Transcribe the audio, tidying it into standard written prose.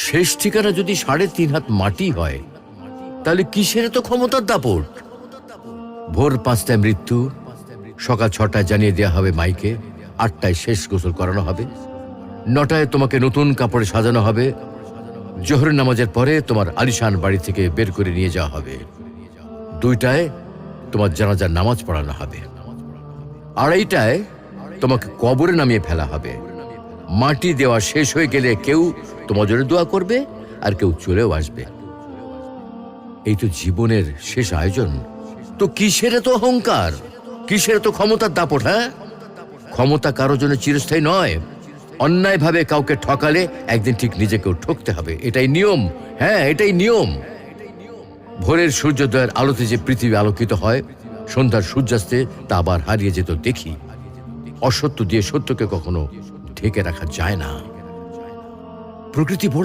শেষ ঠিকানা যদি ৩.৫ হাত মাটি হয়, তাহলে কিসের তো ক্ষমতার দাপট? ভোর ৫টায় মৃত্যু, সকাল ৬টায় জানিয়ে দেওয়া হবে মাইকে, ৮টায় শেষ গোসল করানো হবে, ৯টায় তোমাকে নতুন কাপড়ে সাজানো হবে, জোহরের নামাজের পরে তোমার আলিশান বাড়ি থেকে বের করে নিয়ে যাওয়া হবে, ২টায় তোমার জানাজার নামাজ পড়ানো হবে, ২:৩০টায় তোমাকে কবরে নামিয়ে ফেলা হবে। মাটি দেওয়া শেষ হয়ে গেলে কেউ তোমার জন্য দোয়া করবে আর কেউ চলেও আসবে। এই তো জীবনের শেষ আয়োজন। তো কিসের এত অহংকার, কিসের এত ক্ষমতার দাপট? হ্যাঁ, ক্ষমতা কারোর জন্য চিরস্থায়ী নয়। অন্যায়ভাবে কাউকে ঠকালে একদিন ঠিক নিজেকেও ঠকতে হবে, এটাই নিয়ম। হ্যাঁ, এটাই নিয়ম। ভোরের সূর্যোদয়ের আলোতে যে পৃথিবী আলোকিত হয়, সন্ধ্যার সূর্যাস্তে তা আবার হারিয়ে যেত দেখি। অসত্য দিয়ে সত্যকে কখনো ঢেকে রাখা যায় না। প্রকৃতি বড়